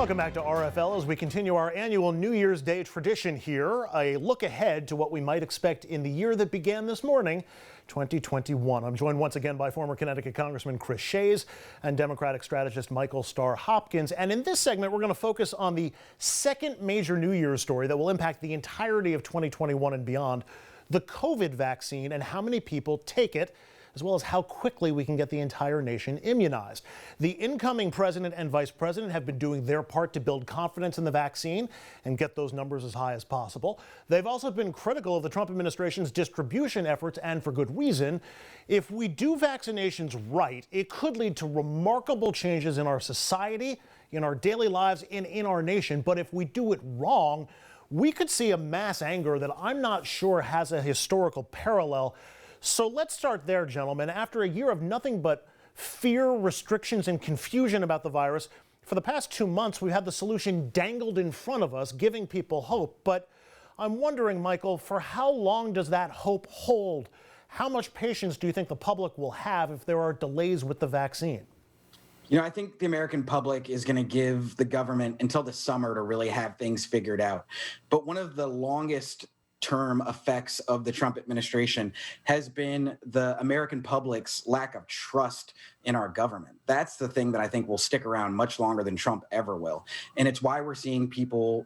Welcome back to RFL as we continue our annual New Year's Day tradition here, a look ahead to what we might expect in the year that began this morning, 2021. I'm joined once again by former Connecticut Congressman Chris Shays and Democratic strategist Michael Starr Hopkins. And in this segment, we're going to focus on the second major New Year's story that will impact the entirety of 2021 and beyond, the COVID vaccine and how many people take it, as well as how quickly we can get the entire nation immunized. The incoming president and vice president have been doing their part to build confidence in the vaccine and get those numbers as high as possible. They've also been critical of the Trump administration's distribution efforts, and for good reason. If we do vaccinations right, it could lead to remarkable changes in our society, in our daily lives, and in our nation. But if we do it wrong, we could see a mass anger that I'm not sure has a historical parallel. So let's start there, gentlemen. After a year of nothing but fear, restrictions, and confusion about the virus, for the past 2 months, we've had the solution dangled in front of us, giving people hope. But I'm wondering, Michael, for how long does that hope hold? How much patience do you think the public will have if there are delays with the vaccine? You know, I think the American public is going to give the government until the summer to really have things figured out. But one of the longest term effects of the Trump administration has been the American public's lack of trust in our government. That's the thing that I think will stick around much longer than Trump ever will. And it's why we're seeing people,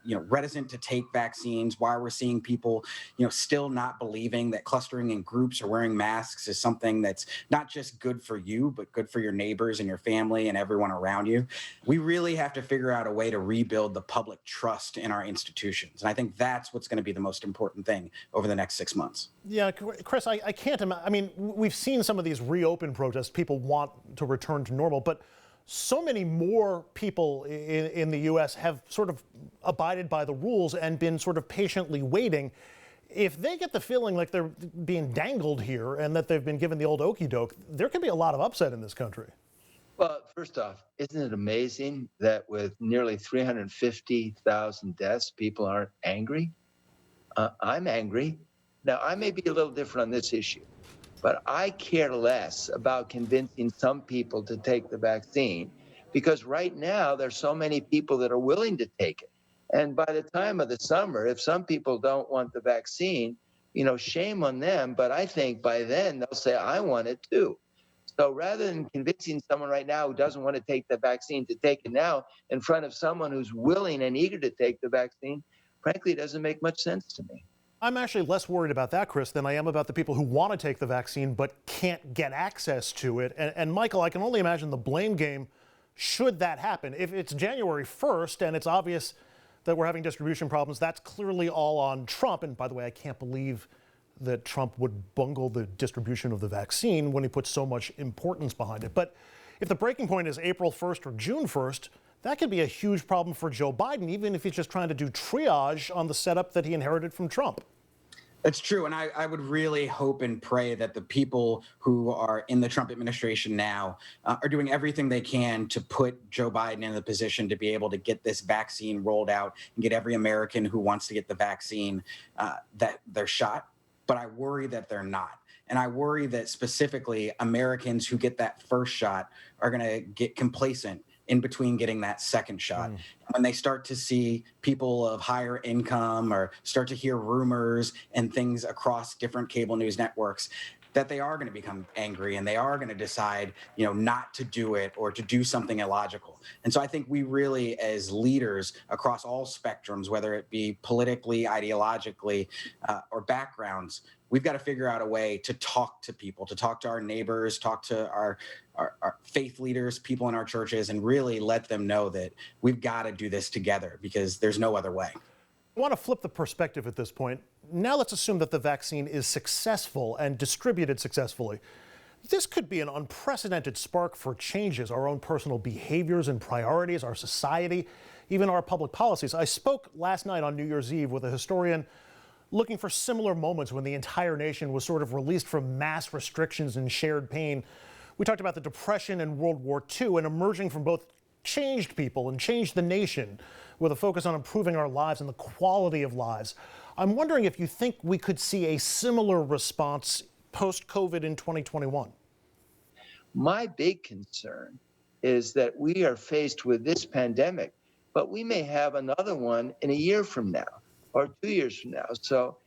reticent to take vaccines, why we're seeing people, still not believing that clustering in groups or wearing masks is something that's not just good for you, but good for your neighbors and your family and everyone around you. We really have to figure out a way to rebuild the public trust in our institutions. And I think that's what's going to be the most important thing over the next 6 months. Yeah, Chris, I can't imagine. I mean, we've seen some of these reopen protests. People want to return to normal, but so many more people in the U.S. have sort of abided by the rules and been sort of patiently waiting. If they get the feeling like they're being dangled here and that they've been given the old okey doke, there could be a lot of upset in this country. Well, first off, isn't it amazing that with nearly 350,000 deaths, people aren't angry? I'm angry. Now, I may be a little different on this issue, but I care less about convincing some people to take the vaccine because right now there's so many people that are willing to take it. And by the time of the summer, if some people don't want the vaccine, shame on them. But I think by then they'll say, I want it too. So rather than convincing someone right now who doesn't want to take the vaccine to take it now in front of someone who's willing and eager to take the vaccine, frankly, it doesn't make much sense to me. I'm actually less worried about that, Chris, than I am about the people who want to take the vaccine but can't get access to it. And Michael, I can only imagine the blame game should that happen. If it's January 1st and it's obvious that we're having distribution problems, that's clearly all on Trump. And by the way, I can't believe that Trump would bungle the distribution of the vaccine when he puts so much importance behind it. But if the breaking point is April 1st or June 1st, that could be a huge problem for Joe Biden, even if he's just trying to do triage on the setup that he inherited from Trump. That's true. And I would really hope and pray that the people who are in the Trump administration now are doing everything they can to put Joe Biden in the position to be able to get this vaccine rolled out and get every American who wants to get the vaccine that they're shot. But I worry that they're not. And I worry that specifically Americans who get that first shot are going to get complacent in between getting that second shot. When they start to see people of higher income or start to hear rumors and things across different cable news networks, that they are going to become angry and they are going to decide, not to do it or to do something illogical. And so I think we really, as leaders across all spectrums, whether it be politically, ideologically, or backgrounds, we've got to figure out a way to talk to people, to talk to our neighbors, talk to our faith leaders, people in our churches, and really let them know that we've got to do this together because there's no other way. I want to flip the perspective at this point. Now let's assume that the vaccine is successful and distributed successfully. This could be an unprecedented spark for changes, our own personal behaviors and priorities, our society, even our public policies. I spoke last night on New Year's Eve with a historian looking for similar moments when the entire nation was sort of released from mass restrictions and shared pain. We talked about the Depression and World War II and emerging from both changed people and changed the nation with a focus on improving our lives and the quality of lives. I'm wondering if you think we could see a similar response post-COVID in 2021. My big concern is that we are faced with this pandemic, but we may have another one in a year from now or 2 years from now. So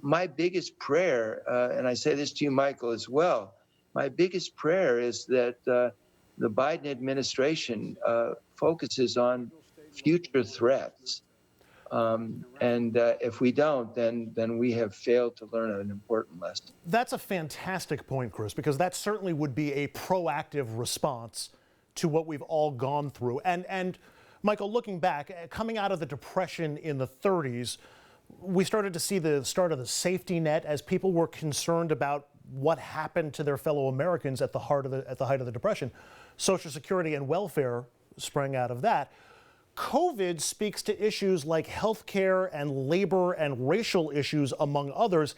my biggest prayer, and I say this to you, Michael, as well, my biggest prayer is that the Biden administration focuses on future threats. If we don't, then we have failed to learn an important lesson. That's a fantastic point, Chris, because that certainly would be a proactive response to what we've all gone through. And Michael, looking back, coming out of the Depression in the 30s, we started to see the start of the safety net as people were concerned about what happened to their fellow Americans at the height of the Depression. Social Security and welfare sprang out of that. COVID speaks to issues like healthcare and labor and racial issues, among others.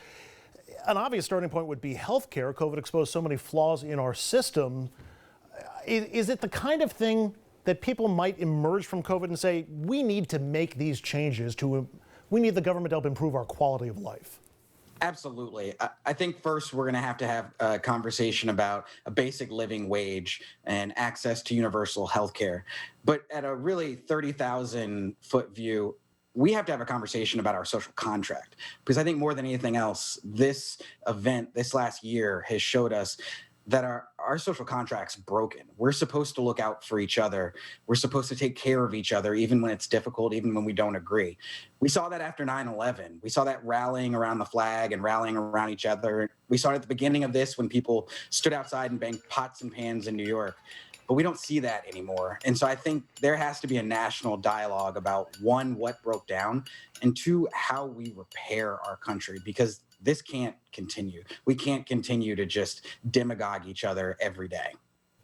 An obvious starting point would be healthcare. COVID exposed so many flaws in our system. Is it the kind of thing that people might emerge from COVID and say, we need to make these changes we need the government to help improve our quality of life? Absolutely. I think first we're going to have a conversation about a basic living wage and access to universal health care. But at a really 30,000-foot view, we have to have a conversation about our social contract, because I think more than anything else, this event, this last year, has showed us that our social contract's broken. We're supposed to look out for each other. We're supposed to take care of each other, even when it's difficult, even when we don't agree. We saw that after 9/11. We saw that rallying around the flag and rallying around each other. We saw it at the beginning of this when people stood outside and banged pots and pans in New York. But we don't see that anymore. And so I think there has to be a national dialogue about, one, what broke down, and two, how we repair our country, because this can't continue. We can't continue to just demagogue each other every day.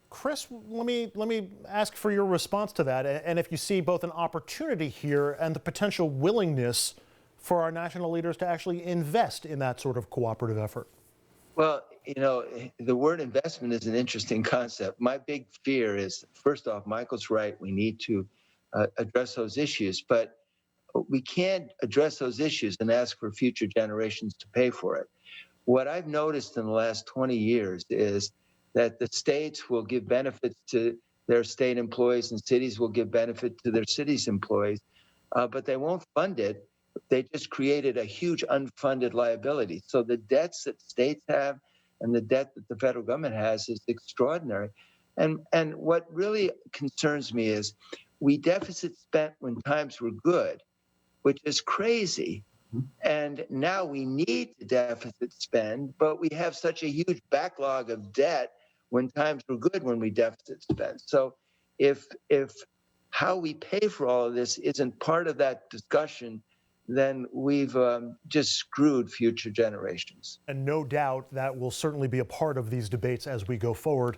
Chris, let me ask for your response to that, and if you see both an opportunity here and the potential willingness for our national leaders to actually invest in that sort of cooperative effort. Well, the word investment is an interesting concept. My big fear is, first off, Michael's right. We need to address those issues, but we can't address those issues and ask for future generations to pay for it. What I've noticed in the last 20 years is that the states will give benefits to their state employees and cities will give benefit to their cities' employees, but they won't fund it. They just created a huge unfunded liability. So the debts that states have and the debt that the federal government has is extraordinary. And what really concerns me is we deficit spent when times were good, which is crazy. And now we need to deficit spend, but we have such a huge backlog of debt when times were good when we deficit spend. So if how we pay for all of this isn't part of that discussion, then we've just screwed future generations. And no doubt that will certainly be a part of these debates as we go forward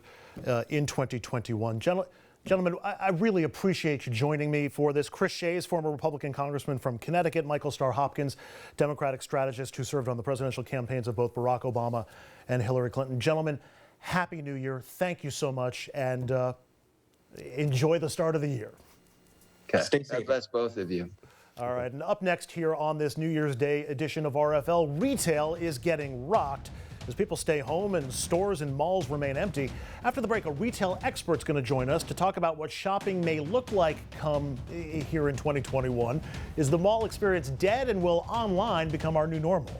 in 2021. Gentlemen, I really appreciate you joining me for this. Chris Shays, former Republican congressman from Connecticut, Michael Starr Hopkins, Democratic strategist who served on the presidential campaigns of both Barack Obama and Hillary Clinton. Gentlemen, Happy New Year. Thank you so much, and enjoy the start of the year. Okay. Stay safe. God bless both of you. All right, and up next here on this New Year's Day edition of RFL, retail is getting rocked as people stay home and stores and malls remain empty. After the break, a retail expert's going to join us to talk about what shopping may look like come here in 2021. Is the mall experience dead, and will online become our new normal?